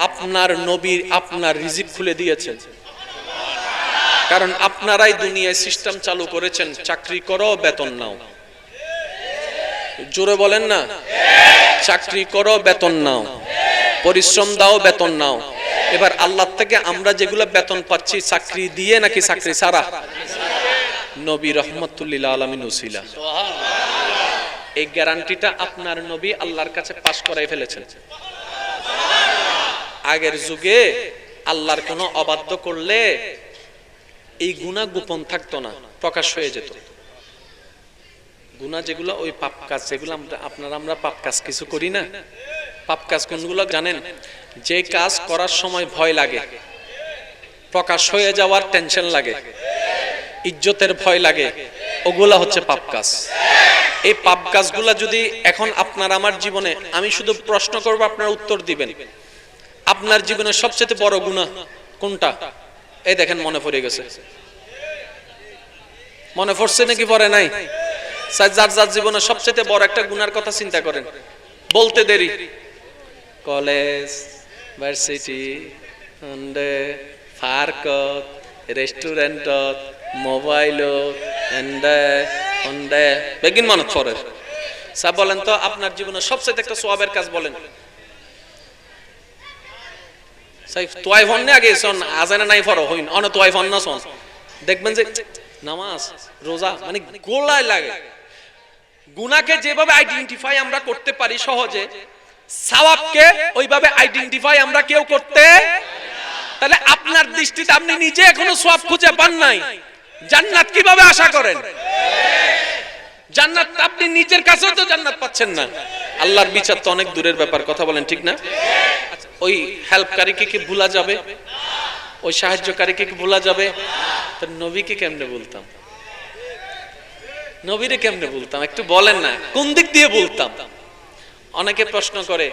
আপনার নবী আপনার রিজিক খুলে দিয়েছেন, কারণ আপনারাই দুনিয়ায় সিস্টেম চালু করেছেন, চাকরি করো বেতন নাও। জোরে বলেন না, চাকরি করো বেতন নাও, পরিশ্রম দাও বেতন নাও। এবার আল্লাহ থেকে আমরা যেগুলো বেতন পাচ্ছি চাকরি দিয়ে নাকি চাকরি ছাড়া? নবী রহমতুল লিল আলামিন উসিলা, এই গ্যারান্টিটা আপনার নবী আল্লাহর কাছে পাশ করাই ফেলেছেন। আগের যুগে আল্লাহর কোনো অবাধ্য করলে এই গুনাহ গোপন থাকতো না, প্রকাশ হয়ে যেত। গুনাহ যেগুলো ওই পাপ কাজ, যেগুলো আমরা পাপ কাজ কিছু করি না, পাপ কাজ কোনগুলো জানেন? যে কাজ করার সময় ভয় লাগে, প্রকাশ হয়ে যাওয়ার টেনশন লাগে, ইজ্জতের ভয় লাগে, ওগুলা হচ্ছে পাপ কাজ। এই পাপ কাজগুলা যদি এখন আপনার আমার জীবনে, আমি শুধু প্রশ্ন করব, আপনারা উত্তর দিবেন, আপনার জীবনের সবচেয়ে বড় গুনাহ কোনটা? এই দেখেন মনে পড়ে গেছে, মনে পড়ছে নাকি পড়ে নাই? যার যার জীবনের সবচেয়ে বড় একটা গুনার কথা চিন্তা করেন, বলতে দেরি। College, varsity, park, restaurant, mobile, begin মনে পড়ে। স্যার বলেন তো আপনার জীবনের সবচেয়ে একটা সওয়াবের কাজ বলেন। তোয়াই ফোন নিয়ে আগে শোন, আজানে নাই ফরো হইন অন তোয়াই ফোন না শোন, দেখবেন যে নামাজ রোজা মানে গোলায় লাগে। গুনাহকে যেভাবে আইডেন্টিফাই আমরা করতে পারি সহজে, সওয়াবকে ওইভাবে আইডেন্টিফাই আমরা কেউ করতে। তাহলে আপনার দৃষ্টিতে আপনি নিজে এখনো সওয়াব খুঁজে পান নাই, জান্নাত কিভাবে আশা করেন? জান্নাত আপনি নিজের কাছেও তো জান্নাত পাচ্ছেন না। আল্লাহর বিচার তো অনেক দূরের ব্যাপার, কথা বলেন ঠিক না? ওই হেল্পকারীকে কি ভুলা যাবে? ওই সাহায্যকারীকে কি ভুলা যাবে? তো নবীকে কেমনে বলতাম? নবীরে কেমনে বলতাম? একটু বলেন না, কোন দিক দিয়ে বলতাম? অনেকে প্রশ্ন করে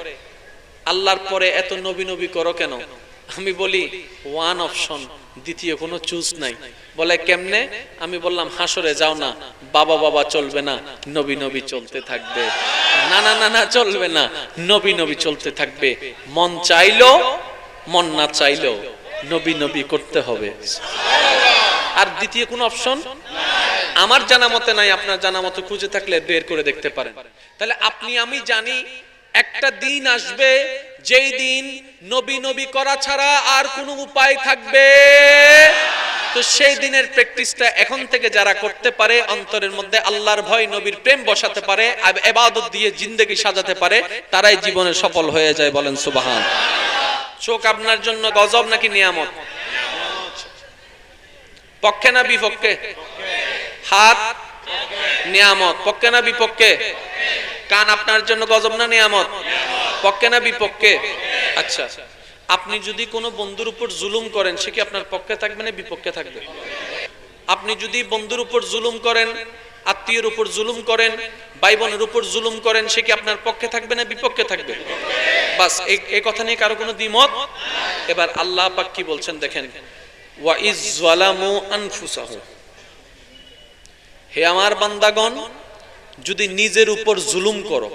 আল্লাহর পরে এত নবী নবী করো কেন? আমি বলি ওয়ান অপশন, দ্বিতীয় কোনো চুজ নাই। বলে কেমনে? আমি বললাম হাসরে যাও না, বাবা বাবা চলবে না, নবী নবী চলতে থাকবে। না না না না, চলবে না, নবী নবী চলতে থাকবে। মন চাইলো মন না চাইলো নবী নবী করতে হবে। আর দ্বিতীয় কোনো অপশন আমার জানা মতে নাই, আপনার জানা মতে খুঁজে থাকলে বের করে দেখতে পারেন। তাহলে আপনি আমি জানি একটা দিন আসবে যেই দিন নবী নবী করা ছাড়া আর কোনো উপায় থাকবে। তো সেই দিনের প্র্যাকটিসটা এখন থেকে যারা করতে পারে, অন্তরের মধ্যে আল্লাহর ভয় নবীর প্রেম বসাতে পারে, ইবাদত দিয়ে জিন্দেগি সাজাতে পারে, তারাই জীবনে সফল হয়ে যায়। বলেন সুবহান। চোখ আপনার জন্য গজব নাকি নিয়ামত? পক্ষে না বিপক্ষে? হাত নিয়ামত, পক্ষে না বিপক্ষে? কান আপনার জন্য গজব না নিয়ামত? পক্ষে না বিপক্ষে? আচ্ছা, আপনি যদি কোনো বন্ধুর উপর জুলুম করেন, সে কি আপনার পক্ষে থাকবে না বিপক্ষে থাকবে? আপনি যদি বন্ধুর উপর জুলুম করেন, আত্মীয়ের উপর জুলুম করেন, ভাই বোনের উপর জুলুম করেন, সে কি আপনার পক্ষে থাকবে না বিপক্ষে থাকবে? বাস, এই কথা নিয়ে কারো কোনো দ্বিমত? এবার আল্লাহ পাক কি বলছেন দেখেন, ওয়া ইজ যালামু আনফুসাহুম, হে আমার বান্দাগণ যদি নিজের উপর জুলুম করো।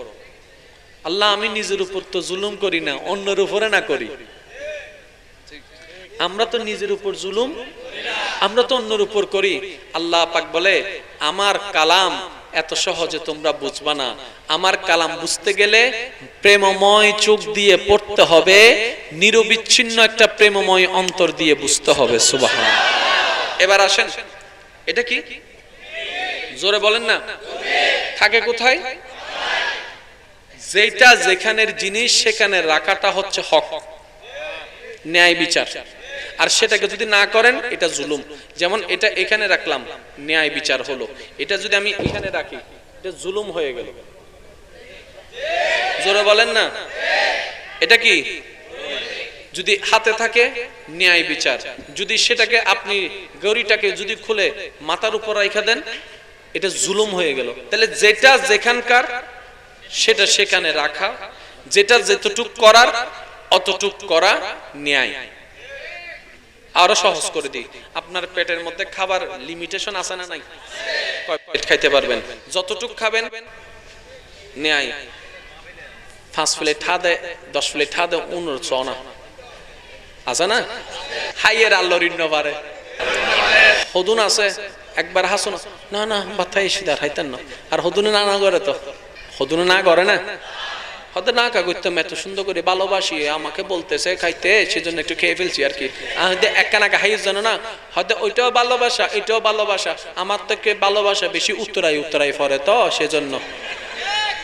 আল্লাহ, আমি নিজের উপর তো জুলুম করি না, অন্যের উপরে না করি? আমরা তো নিজের উপর জুলুম, আমরা তো অন্যের উপর করি। আল্লাহ পাক বলে আমার কালাম এত সহজে তোমরা বুঝবা না। আমার কালাম বুঝতে গেলে প্রেমময় চোখ দিয়ে পড়তে হবে, নিরবিচ্ছিন্ন একটা প্রেমময় অন্তর দিয়ে বুঝতে হবে। সুবহানাল্লাহ। এবার আসেন, এটা কি? জোরে বলেন না। থাকে কোথায়? যেটা যেখানের জিনিস সেখানে রাখাটা হচ্ছে হক, ন্যায় বিচার। আর সেটাকে যদি না করেন এটা জুলুম। যেমন এটা এখানে রাখলাম, ন্যায় বিচার হলো। এটা যদি আমি এখানে রাখি, এটা জুলুম হয়ে গেল। জোরে বলেন না। এটা কি? যদি হাতে থাকে ন্যায় বিচার, যদি সেটাকে আপনি গড়িটাকে যদি খুলে মাথার উপর রাখা দেন, এটা জুলুম হয়ে গেল। তাহলে যেটা যেখানকার সেটা সেখানে রাখা, যেটা যতটুক করার অতটুক করা ন্যায়। আরো সহজ করে দিই, আপনার পেটের মধ্যে খাবার লিমিটেশন আছে না নাই? কয় প্লেট খাইতে পারবেন? যতটুক খাবেন ন্যায়। 5 প্লেট হাদে 10 প্লেট হাদে উনুর চনা আছে না হাইয়ের আল্লাহর ইন্নবারে হদুন আছে একবার হাসুন না না বাতাই সিদার হাইতেন না আর হদুনে না না করে তো হদুনে না করে না হয়তো না কাগজতাম এত সুন্দর করে ভালোবাসি আমাকে বলতেছে খাইতে সেজন্য একটু খেয়ে ফেলছি আর কি একখানা খাই জানো না হয়তো ওইটাও ভালোবাসা এটাও ভালোবাসা আমার থেকে ভালোবাসা বেশি উত্তরাই উত্তরাই পরে তো সেজন্য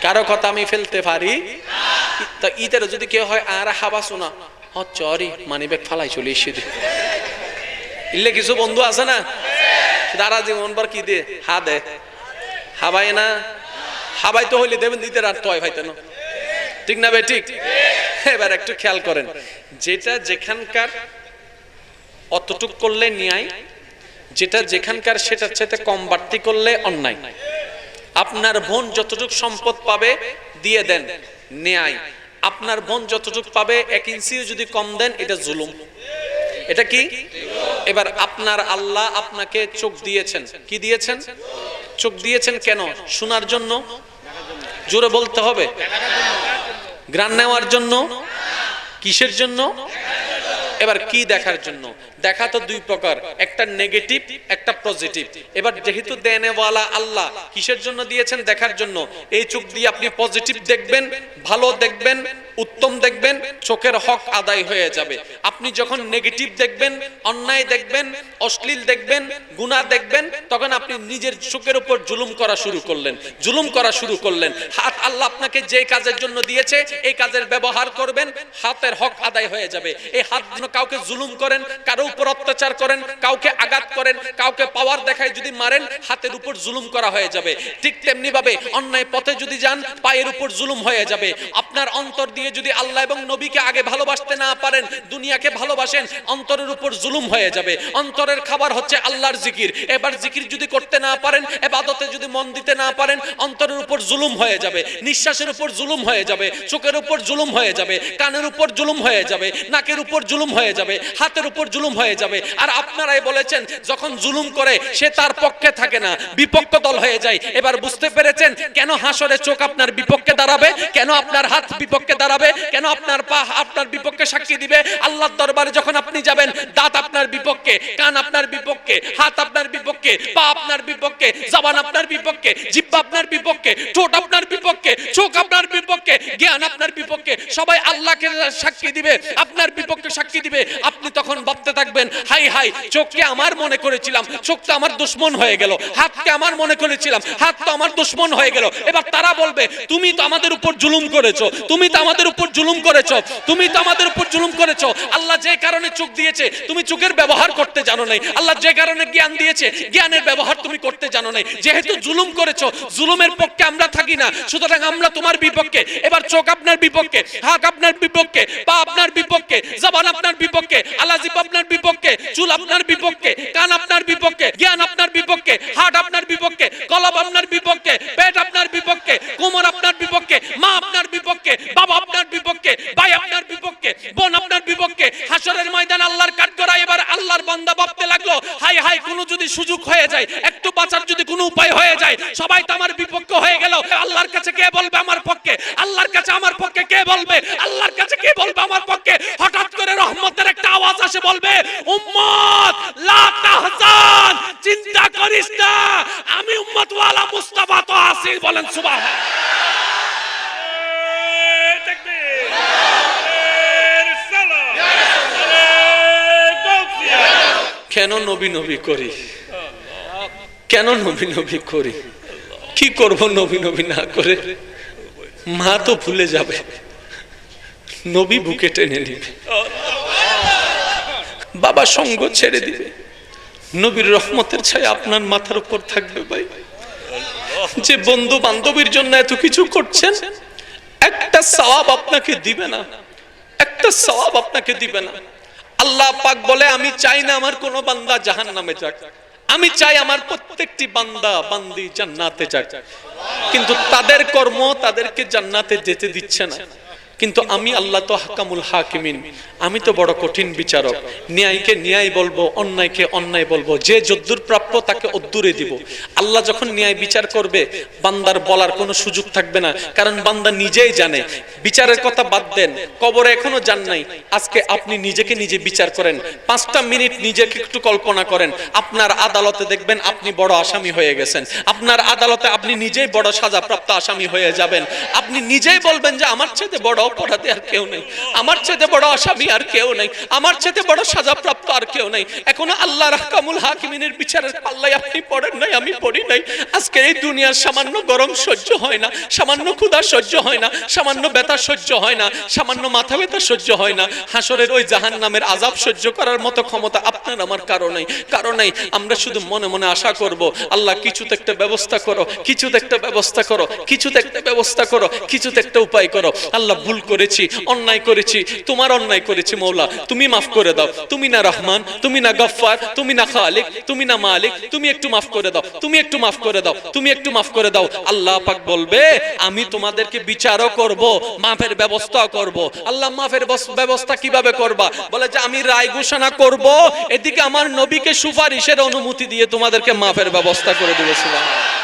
কারো কথা আমি ফেলতে পারি তা ঈদের যদি কেউ হয় আর হাবা শোনা চরি মানি ব্যাগ ফালাই চলে এসে ইলে কিছু বন্ধু আছে না তারা জীবন পর কি দে হা দে হাবাই না হাবাই তো হইলে দেবেন দিতে রাত তো ভাই তেন ঠিক না ভাই ঠিক এবার একটু খেয়াল করেন যেটা যেখানকার অতটুক করলে ন্যায় যেটা যেখানকার সেটার চাইতে কম বাড়তি করলে অন্যায় আপনার বোন যতটুক সম্পদ পাবে দিয়ে দেন ন্যায় আপনার বোন যতটুক পাবে 1 ইঞ্চিও যদি কম দেন এটা জুলুম এটা কি এবার আপনার আল্লাহ আপনাকে চোখ দিয়েছেন কি দিয়েছেন চোখ দিয়েছেন কেন শোনার জন্য জোরে বলতে হবে গ্রান নেওয়ার জন্য কিসের জন্য এবার কি দেখার জন্য দেখা তো দুই প্রকার একটা নেগেটিভ একটা পজিটিভ এবার যেহেতু দেনেওয়ালা আল্লাহ কিসের জন্য দিয়েছেন দেখার জন্য এই চোখ দিয়ে আপনি পজিটিভ দেখবেন ভালো দেখবেন উত্তম দেখবেন চোখের হক আদায় হয়ে যাবে আপনি যখন নেগেটিভ দেখবেন অন্যায় দেখবেন অশ্লীল দেখবেন গুনাহ দেখবেন তখন আপনি নিজের চোখের উপর জুলুম করা শুরু করলেন হাত আল্লাহ আপনাকে যে কাজের জন্য দিয়েছে এই কাজের ব্যবহার করবেন হাতের হক আদায় হয়ে যাবে এই হাত কাউকে জুলুম করেন কারো উপর অত্যাচার করেন কাউকে আঘাত করেন কাউকে পাওয়ার দেখায় যদি মারেন হাতের উপর জুলুম করা হয়ে যাবে ঠিক তেমনি ভাবে অন্যায় পথে যদি যান পায়ের উপর জুলুম হয়ে যাবে আপনার অন্তর দিয়ে যদি আল্লাহ এবং নবীকে আগে ভালোবাসতে না পারেন দুনিয়াকে ভালোবাসেন অন্তরের উপর জুলুম হয়ে যাবে অন্তরের খাবার হচ্ছে আল্লাহর জিকির এবার জিকির যদি করতে না পারেন ইবাদতে যদি মন দিতে না পারেন অন্তরের উপর জুলুম হয়ে যাবে নিঃশ্বাসের উপর জুলুম হয়ে যাবে চোখের উপর জুলুম হয়ে যাবে কানের উপর জুলুম হয়ে যাবে নাকের উপর জুলুম হয়ে যাবে হাতের উপর জুলুম হয়ে যাবে আর আপনারাই বলেছেন যখন জুলুম করে সে তার পক্ষে থাকে না বিপক্ষ দল হয়ে যায় এবার বুঝতে পেরেছেন কেন হাসরে চোখ আপনার বিপক্ষে দাঁড়াবে কেন আপনার হাত বিপক্ষে দাঁড়াবে কেন আপনার পা আপনার বিপক্ষে সাক্ষী দিবে আল্লাহর দরবারে যখন আপনি যাবেন দাঁত আপনার বিপক্ষে কান আপনার বিপক্ষে হাত আপনার বিপক্ষে পা আপনার বিপক্ষে জবান আপনার বিপক্ষে জিহ্বা আপনার বিপক্ষে ঠোঁট আপনার বিপক্ষে চোখ আপনার বিপক্ষে জ্ঞান আপনার বিপক্ষে সবাই আল্লাহকে সাক্ষী দিবে আপনার বিপক্ষে সাক্ষী দিবে আপনি তখন ভাবতে থাকবেন হাই হাই চোখকে আমার মনে করেছিলাম চোখ তো আমার দুশমন হয়ে গেল হাতকে আমার মনে করেছিলাম হাত তো আমার দুশমন হয়ে গেল এবার তারা বলবে তুমি তো আমাদের উপর জুলুম করেছো তুমি তো আমাদের উপর জুলুম করেছো তুমি তো আমাদের উপর জুলুম করেছো আল্লাহ যে কারণে চোখ দিয়েছে তুমি চোখের ব্যবহার করতে জানো নাই আল্লাহ যে কারণে জ্ঞান দিয়েছে জ্ঞানের ব্যবহার তুমি করতে জানো নাই যেহেতু জুলুম করেছো জুলুমের পক্ষে আমরা থাকি না সুতরাং আমরা তোমার বিপক্ষে এবার চোখ আপনার বিপক্ষে হাত আপনার বিপক্ষে পা আপনার বিপক্ষে জবান আপনার বিপক্ষে আলাজিব আপনার বিপক্ষে চুল আপনার বিপক্ষে কান আপনার বিপক্ষে জ্ঞান আপনার বিপক্ষে হাত আপনার বিপক্ষে কলব আপনার বিপক্ষে পেট আপনার বিপক্ষে কোমর আপনার বিপক্ষে মা আপনার বিপক্ষে বাবা আপনার বিপক্ষে ভাই আপনার বিপক্ষে বোন আপনার বিপক্ষে হাসরের ময়দান আল্লাহর কাঠগড়ায় এবার আল্লাহর বান্দা ভাবতে লাগলো হাই হাই কোনো যদি সুযোগ হয়ে যায় একটু বাঁচার যদি কোনো উপায় হয়ে যায় সবাই তো আমার বিপক্ষ হয়ে গেল আল্লাহর কাছে কে বলবে আমার পক্ষে আল্লাহর কাছে আমার পক্ষে কে বলবে আল্লাহর কাছে কে বলবে আমার পক্ষে হঠাৎ করে রহমতের একটা আওয়াজ আসে বলবে উম্মত লা তাহজান চিন্তা করিস না আমি উম্মত ওয়ালা মুস্তাফা তো আছি বলেন সুবহানাল্লাহ কেন নবী নবী করি কেন নবী নবী করি কি করব নবী নবী না করে মা তো ভুলে যাবে নবী বুকে টেনে নিবে বাবা সঙ্গ ছেড়ে দিবে নবীর রহমতের ছায়া আপনার মাথার উপর থাকবে ভাই যে বন্ধু বান্ধবীর জন্য এত কিছু করছেন একটা সওয়াব আপনাকে দিবে না একটা সওয়াব আপনাকে দিবে না আল্লাহ পাক বলে আমি চাই না আমার কোন বান্দা জাহান্নামে যাক আমি চাই আমার প্রত্যেকটি বান্দা বান্দি জান্নাতে যাক কিন্তু তাদের কর্ম তাদেরকে জান্নাতে যেতে দিচ্ছে না কিন্তু আমি আল্লাহ তো হাকামুল হাকিমিন, আমি তো বড় কঠিন বিচারক। ন্যায়কে ন্যায় বলবো, অন্যায়কে অন্যায় বলবো, যে যদ্দুর প্রাপ্য তাকে অদ্দুরে দিব। আল্লাহ যখন ন্যায় বিচার করবে, বান্দার বলার কোনো সুযোগ থাকবে না, কারণ বান্দা নিজেই জানে। বিচারের কথা বাদ দেন, কবরে এখনো যান নাই, আজকে আপনি নিজেকে নিজে বিচার করেন। 5টা মিনিট নিজেকে একটু কল্পনা করেন, আপনার আদালতে দেখবেন আপনি বড় আসামি হয়ে গেছেন। আপনার আদালতে আপনি নিজেই বড় সাজাপ্রাপ্ত আসামি হয়ে যাবেন। আপনি নিজেই বলবেন যে আমার চাইতে বড় অপরাধী আর কেউ নেই, আমার চাইতে বড় আসামি আর কেউ নেই, আমার চাইতে বড় সাজাপ্রাপ্ত আর কেউ নেই। এখনো আল্লাহর আহকামুল হাকিমিনের বিচারের পাল্লায় আপনি পড়েন নাই, আমি পড়ি নাই। আজকে এই দুনিয়ার সামান্য গরম সহ্য হয় না, সামান্য ক্ষুধা সহ্য হয় না, সামান্য ব্যথা সহ্য হয় না, সামান্য মাথা ব্যথা সহ্য হয় না, হাসরের ওই জাহান্নামের আযাব সহ্য করার মতো ক্ষমতা আপনার আমার কারো নাই, কারো নাই। আমরা শুধু মনে মনে আশা করব, আল্লাহ কিছুতে একটা ব্যবস্থা করো, কিছুতে একটা ব্যবস্থা করো, কিছুতে একটা ব্যবস্থা করো, কিছুতে একটা উপায় করো। আল্লাহ ভুল করেছি, অন্যায় করেছি, তোমার অন্যায় করেছি মওলা, তুমি মাফ করে দাও। তুমি না রহমান, তুমি না গফফার, তুমি না খালিক, তুমি না মালিক, তুমি একটু মাফ করে দাও, তুমি একটু মাফ করে দাও, তুমি একটু মাফ করে দাও। আল্লাহ পাক বলবে আমি তোমাদেরকে বিচারও করব, মাফের ব্যবস্থাও করব। আল্লাহ মাফের ব্যবস্থা কিভাবে করবা? বলে যে আমি রায় ঘোষণা করব, এদিকে আমার নবীকে সুপারিশের অনুমতি দিয়ে তোমাদেরকে মাফের ব্যবস্থা করে দেব। সুবহানাল্লাহ।